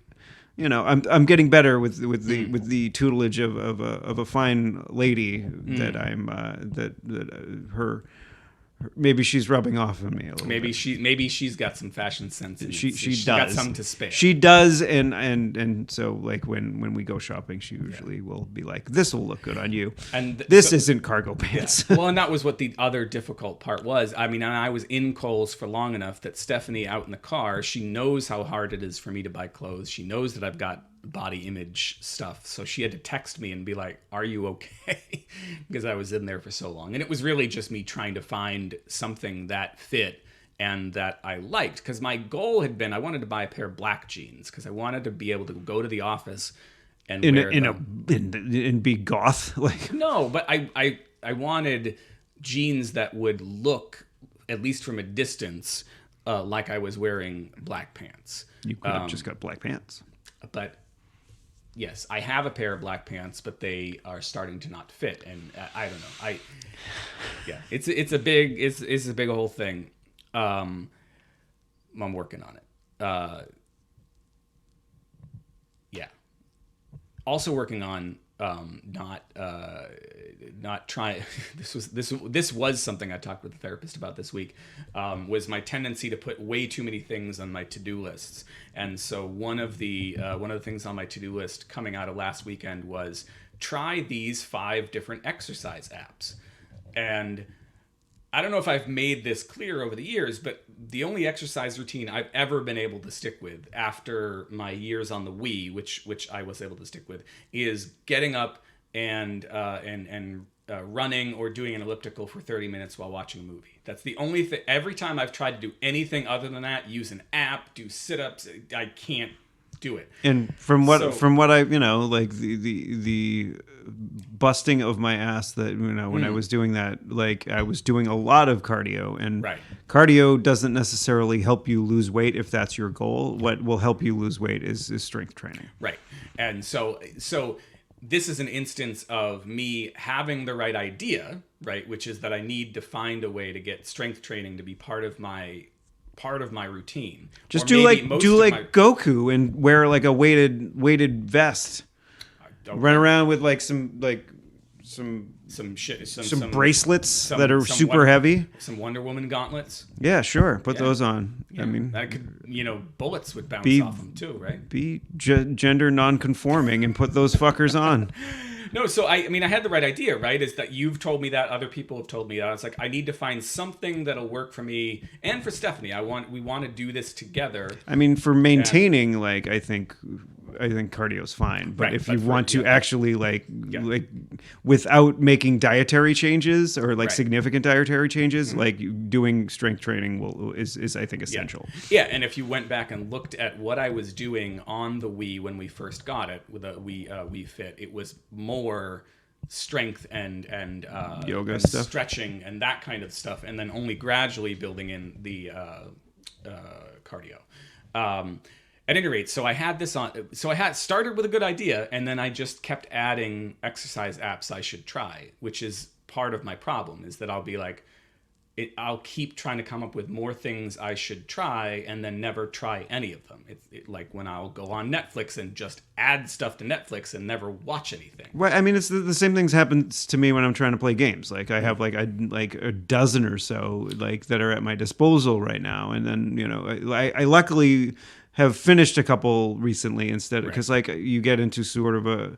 I'm getting better with the tutelage of a fine lady that I'm her. Maybe she's rubbing off on me a little bit. She's got some fashion sense. She does. Got some to spare. She does, and so like when we go shopping, she usually will be like, "This will look good on you." And this isn't cargo pants. Yeah. Well, and that was what the other difficult part was. I mean, I was in Kohl's for long enough that Stephanie out in the car, she knows how hard it is for me to buy clothes. She knows that I've got body image stuff, so she had to text me and be like, "Are you okay?" Because I was in there for so long, and it was really just me trying to find something that fit and that I liked, because my goal had been I wanted to buy a pair of black jeans because I wanted to be able to go to the office and be goth. Like, no, but I wanted jeans that would look, at least from a distance, like I was wearing black pants. You could have just got black pants. But yes, I have a pair of black pants, but they are starting to not fit, and I don't know. It's a big whole thing. I'm working on it. Yeah. Also working on not trying. This was something I talked with the therapist about this week. Was my tendency to put way too many things on my to-do lists, and so one of the things on my to-do list coming out of last weekend was try these 5 different exercise apps. And I don't know if I've made this clear over the years, but the only exercise routine I've ever been able to stick with after my years on the Wii, which I was able to stick with, is getting up and running or doing an elliptical for 30 minutes while watching a movie. That's the only thing. Every time I've tried to do anything other than that, use an app, do sit-ups, I can't do it. And from what I, like the busting of my ass that, when I was doing that, like I was doing a lot of cardio, and cardio doesn't necessarily help you lose weight if that's your goal. What will help you lose weight is strength training. Right. And so this is an instance of me having the right idea, right? Which is that I need to find a way to get strength training to be part of my routine. Just do like Goku and wear like a weighted vest. Run around with like some bracelets that are super heavy. Some Wonder Woman gauntlets. Yeah, sure. Put those on. Yeah. I mean, that could, bullets would bounce off them too, right? Be gender non-conforming and put those fuckers on. No, so I had the right idea, right? Is that you've told me that, other people have told me that. It's like I need to find something that'll work for me and for Stephanie. We want to do this together. I mean, for maintaining, like I think cardio's fine, but if you want to actually like without making dietary changes or like significant dietary changes, like doing strength training is I think essential. Yeah, and if you went back and looked at what I was doing on the Wii when we first got it with a Wii Fit, it was more strength and yoga and stuff, stretching and that kind of stuff, and then only gradually building in the cardio. At any rate, so I had this on. So I had started with a good idea, and then I just kept adding exercise apps I should try, which is part of my problem. Is that I'll be like, I'll keep trying to come up with more things I should try, and then never try any of them. It's like when I'll go on Netflix and just add stuff to Netflix and never watch anything. Right. I mean, it's the same things happens to me when I'm trying to play games. Like I have like a dozen or so like that are at my disposal right now, and then I luckily have finished a couple recently instead, because like you get into sort of a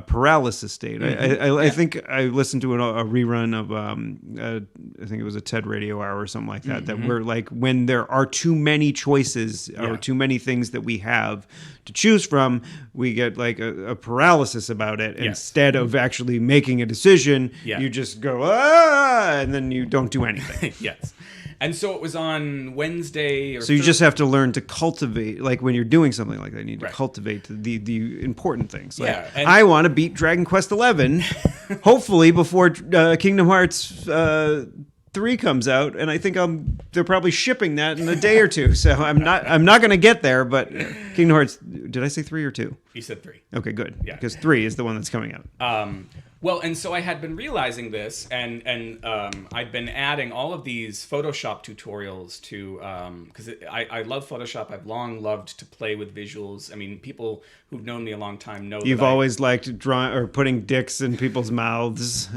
paralysis state. I think I listened to a rerun of I think it was a TED Radio Hour or something like that. That where like when there are too many choices or too many things that we have to choose from, we get like a paralysis about it. Instead of actually making a decision, you just go and then you don't do anything. Yes. And so it was on Wednesday. So you just have to learn to cultivate, like when you're doing something like that, you need to cultivate the important things. Like, I want to beat Dragon Quest XI, hopefully before Kingdom Hearts 3 comes out, and I think they're probably shipping that in a day or two. So I'm not going to get there, but Kingdom Hearts. Did I say 3 or 2? You said 3. Okay, good. Yeah, because 3 is the one that's coming out. Well, and so I had been realizing this, and I'd been adding all of these Photoshop tutorials to, because I love Photoshop. I've long loved to play with visuals. I mean, people who've known me a long time know you've always liked drawing or putting dicks in people's mouths.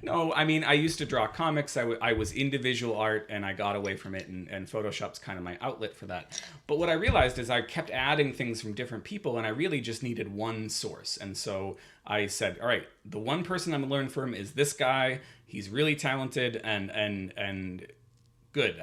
No, I mean, I used to draw comics. I was into visual art, and I got away from it, and Photoshop's kind of my outlet for that. But what I realized is I kept adding things from different people, and I really just needed one source. And so I said, all right, the one person I'm going to learn from is this guy. He's really talented and good.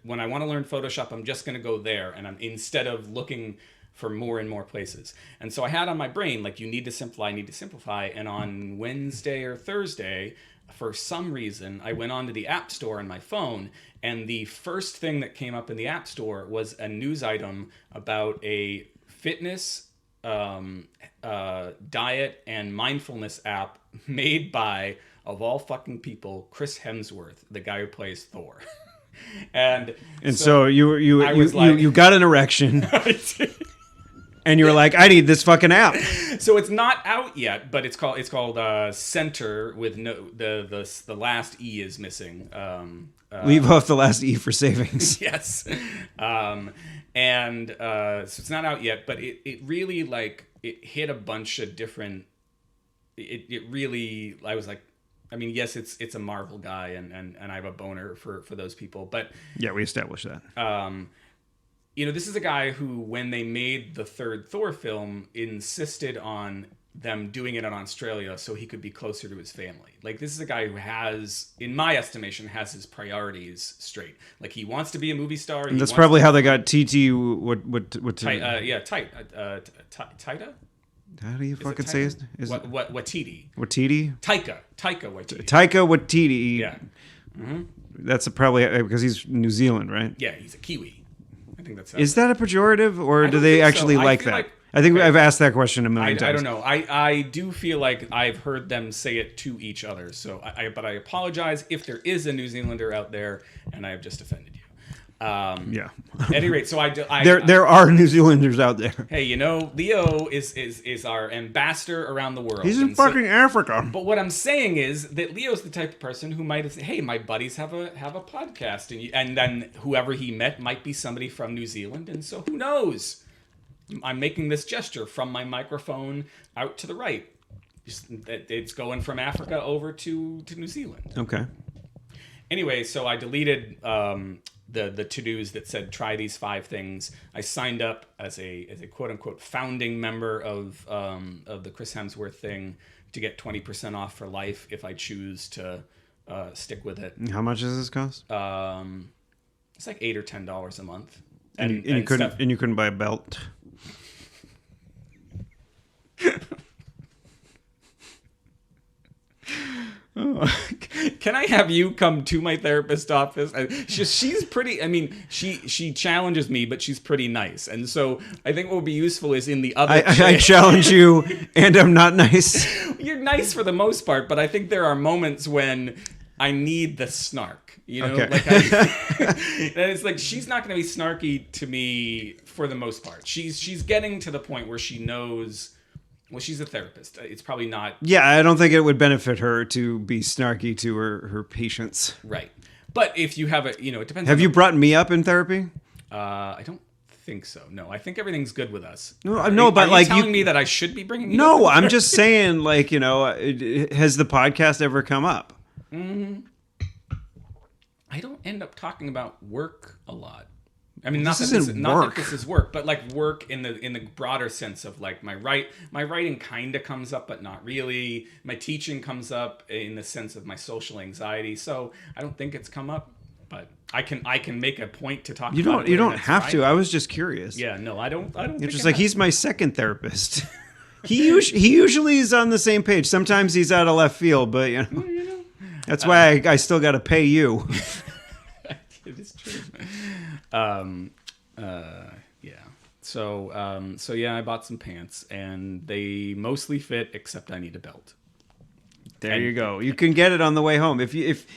When I want to learn Photoshop, I'm just going to go there, and instead of looking for more and more places. And so I had on my brain, like, you need to simplify. And on Wednesday or Thursday, for some reason, I went onto the App Store on my phone, and the first thing that came up in the App Store was a news item about a fitness, diet, and mindfulness app made by, of all fucking people, Chris Hemsworth, the guy who plays Thor. and so you got an erection. And you were like, I need this fucking app. So it's not out yet, but it's called Center with no the last E is missing. Leave off the last E for savings. Yes. And so it's not out yet, but it really like it hit a bunch of different. It really, I was like, I mean, yes, it's a Marvel guy, and I have a boner for those people, but yeah, we established that. This is a guy who, when they made the third Thor film, insisted on them doing it in Australia so he could be closer to his family. Like, this is a guy who has, in my estimation, has his priorities straight. Like, he wants to be a movie star. And that's probably how they got TT. Taika? How do you fucking say it? Waititi. Waititi? Taika Waititi. Taika Waititi. Yeah. Mm-hmm. That's probably because he's New Zealand, right? Yeah, he's a Kiwi. I think that's. Is that a pejorative, or do they actually like that? I think I've asked that question a million times. I don't know. I do feel like I've heard them say it to each other. So, but I apologize if there is a New Zealander out there, and I have just offended you. Yeah. At any rate, so there are New Zealanders out there. Hey, Leo is our ambassador around the world. He's in fucking Africa. But what I'm saying is that Leo's the type of person who might have said, "Hey, my buddies have a podcast," and then whoever he met might be somebody from New Zealand, and so who knows? I'm making this gesture from my microphone out to the right. It's going from Africa over to New Zealand. Okay. Anyway, so I deleted the to-dos that said try these 5 things. I signed up as a quote unquote founding member of the Chris Hemsworth thing to get 20% off for life if I choose to stick with it. How much does this cost? It's like $8 or $10 a month. And you couldn't buy a belt. Can I have you come to my therapist's office? She's pretty. I mean, she challenges me, but she's pretty nice. And so I think what would be useful is in the other. I challenge you, and I'm not nice. You're nice for the most part, but I think there are moments when I need the snark. Okay. And it's like she's not going to be snarky to me for the most part. She's getting to the point where she knows. Well, she's a therapist. It's probably not... Yeah, I don't think it would benefit her to be snarky to her patients. Right. But if you have it depends... Have you brought me up in therapy? I don't think so. No, I think everything's good with us. No, are you telling me that I should be bringing you No, up? I'm just saying, has the podcast ever come up? Mm-hmm. I don't end up talking about work a lot. I mean, not that this is work, but like work in the broader sense of like my writing kind of comes up, but not really. My teaching comes up in the sense of my social anxiety. So I don't think it's come up, but I can make a point to talk. You don't have to. I was just curious. Yeah, no, I don't. It's just like he's my second therapist. he usually is on the same page. Sometimes he's out of left field, but that's why I still got to pay you. It is true. Yeah. So yeah, I bought some pants and they mostly fit, except I need a belt. There you go. You can get it on the way home. If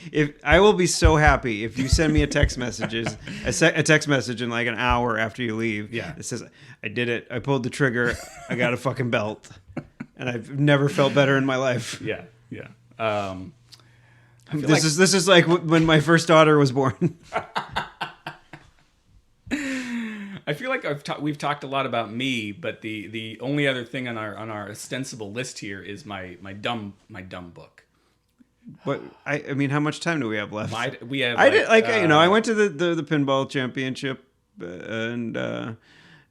I will be so happy if you send me a text message in like an hour after you leave. Yeah. It says, I did it. I pulled the trigger. I got a fucking belt. And I've never felt better in my life. Yeah. Yeah. This is like when my first daughter was born. I feel like we've talked a lot about me, but the only other thing on our ostensible list here is my dumb book. But I mean, how much time do we have left? We have. I went to the pinball championship, and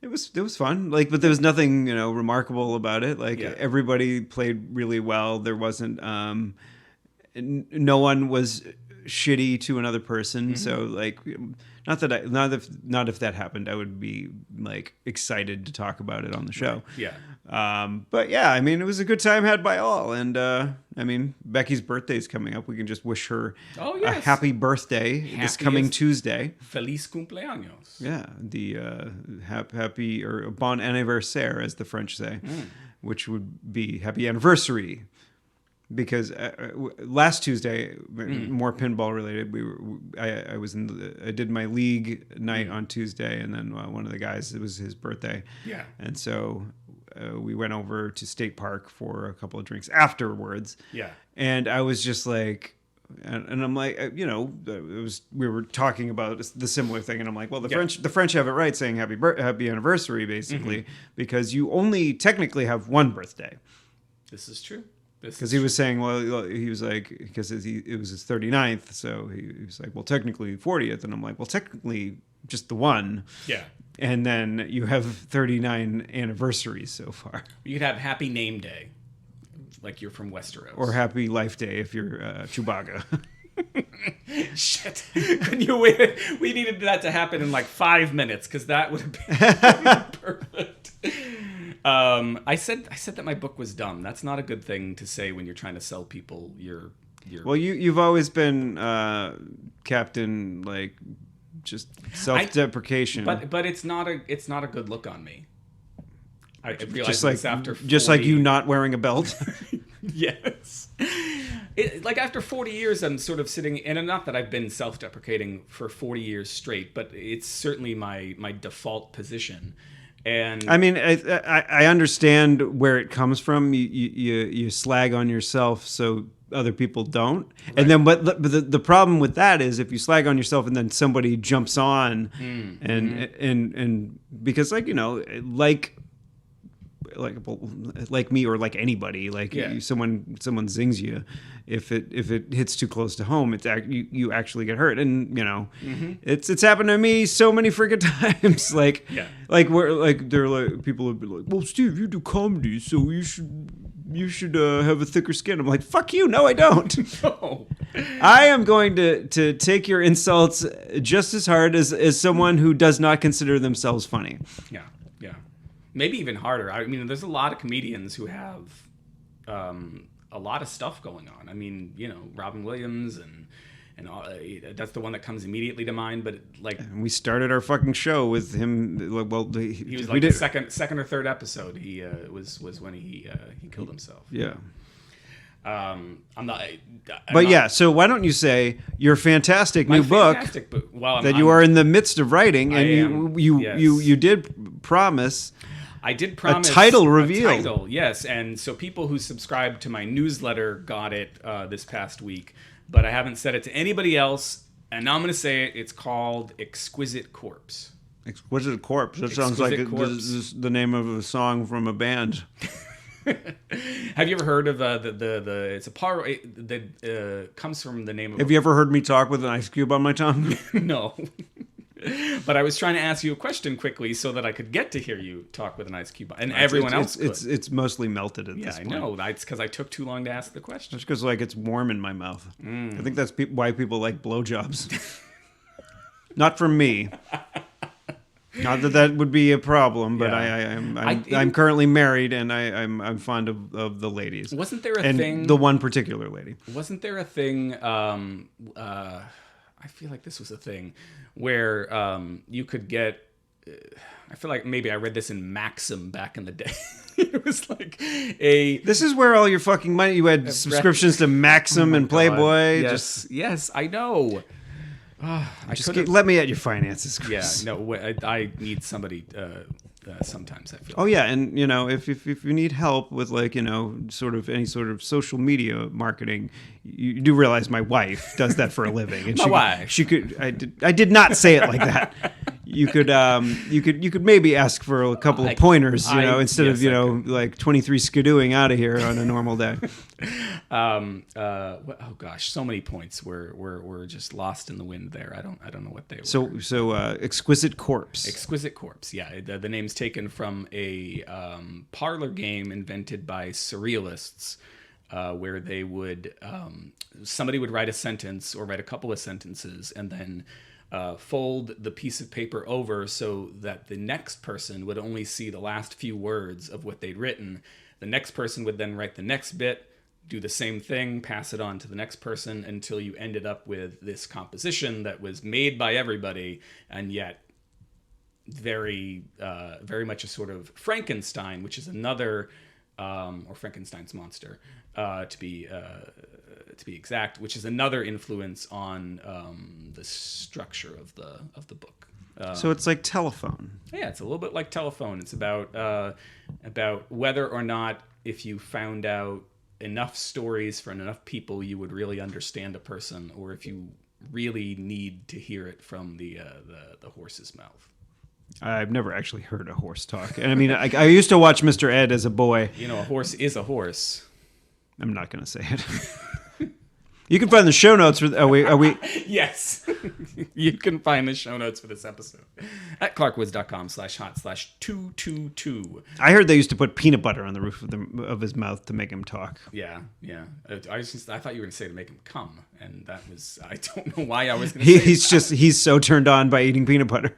it was fun. Like, but there was nothing remarkable about it. Like everybody played really well. There wasn't. No one was shitty to another person. Mm-hmm. So like, not if that happened, I would be like excited to talk about it on the show. Right. Yeah. But yeah, I mean, it was a good time had by all. And I mean, Becky's birthday's coming up. We can just wish her a happy birthday this coming Tuesday. Feliz cumpleaños. Yeah. The happy or bon anniversaire, as the French say, which would be happy anniversary. Because last Tuesday, more pinball related, I did my league night on Tuesday, and then one of the guys, it was his birthday. Yeah. And so we went over to State Park for a couple of drinks afterwards. Yeah. And I was just like, and I'm like, we were talking about the similar thing, and I'm like, well, the Yeah. French have it right saying happy anniversary, basically, because you only technically have one birthday. This is true. Because he was saying, well, he was like, because it was his 39th, so he was like, well, technically 40th, and I'm like, well, technically just the one. Yeah. And then you have 39 anniversaries so far. You could have Happy Name Day, like you're from Westeros. Or Happy Life Day if you're Chewbacca. Shit. Couldn't you wait? We needed that to happen in like 5 minutes, because that would have been perfect. I said that my book was dumb. That's not a good thing to say when you're trying to sell people your Well, you've always been Captain, like, just self-deprecation. But it's not a good look on me. I realized just like this after 40. Just like you not wearing a belt. Yes. Like after 40 years, I'm sort of sitting, and not that I've been self-deprecating for 40 years straight, but it's certainly my default position. And I mean, I understand where it comes from. You slag on yourself so other people don't. Right. And then, but the problem with that is if you slag on yourself and then somebody jumps on, and because like me or like anybody, like someone zings you, if it hits too close to home, you actually get hurt, and it's happened to me so many freaking times. Like they're like, people would be like, well, Steve, you do comedy, so you should have a thicker skin. I'm like, fuck you, no, I don't. No. I am going to take your insults just as hard as someone who does not consider themselves funny. Yeah. Maybe even harder. I mean, there's a lot of comedians who have a lot of stuff going on. I mean, Robin Williams and all, that's the one that comes immediately to mind. But like, and we started our fucking show with him. Well, he was like the second or third episode. He was when he killed himself. Yeah. I'm not. So why don't you say your fantastic new book that you are in the midst of writing, and you did promise. I did promise a title reveal. A title, yes. And so people who subscribe to my newsletter got it this past week, but I haven't said it to anybody else. And now I'm going to say it. It's called Exquisite Corpse. Exquisite Corpse. That sounds like the name of a song from a band. Have you ever heard of it's a par that comes from the name of... Have you ever heard me talk with an ice cube on my tongue? No. But I was trying to ask you a question quickly so that I could get to hear you talk with an ice cube, and everyone else could. It's mostly melted at this point. Yeah, I know. It's because I took too long to ask the question. It's because it's warm in my mouth. I think that's why people like blowjobs. Not from me. Not that would be a problem, but I'm currently married, and I'm fond of the ladies. Wasn't there a thing? The one particular lady. Wasn't there a thing? I feel like this was a thing where you could get. I feel like maybe I read this in Maxim back in the day. It was like This is where all your fucking money. You had subscriptions to Maxim and Playboy. God. Yes, I know. Let me at your finances, Chris. Yeah, no, I need somebody. Sometimes I feel. Oh yeah, and if you need help with sort of any sort of social media marketing, you do realize my wife does that for a living. And she could. I did not say it like that. You could maybe ask for a couple of pointers, instead of like 23 skidooing out of here on a normal day. Oh gosh, so many points were just lost in the wind there. I don't know what they were. So Exquisite Corpse. Exquisite Corpse. Yeah, the name's taken from a parlor game invented by surrealists, where they would somebody would write a sentence or write a couple of sentences and then fold the piece of paper over so that the next person would only see the last few words of what they'd written. The next person would then write the next bit, do the same thing, pass it on to the next person until you ended up with this composition that was made by everybody and yet very much a sort of Frankenstein, which is another, or Frankenstein's monster, to be exact, which is another influence on the structure of the book. So it's like Telephone. Yeah, it's a little bit like Telephone. It's about whether or not if you found out enough stories from enough people, you would really understand a person, or if you really need to hear it from the horse's mouth. I've never actually heard a horse talk. And I mean, I used to watch Mr. Ed as a boy. You know, a horse is a horse. I'm not going to say it. You can find the show notes for. Are we? Yes. You can find the show notes for this episode at clarkwoods.com/hot/222. I heard they used to put peanut butter on the roof of his mouth to make him talk. Yeah. I thought you were going to say to make him come, and that was, I don't know why I was going to say He's so turned on by eating peanut butter.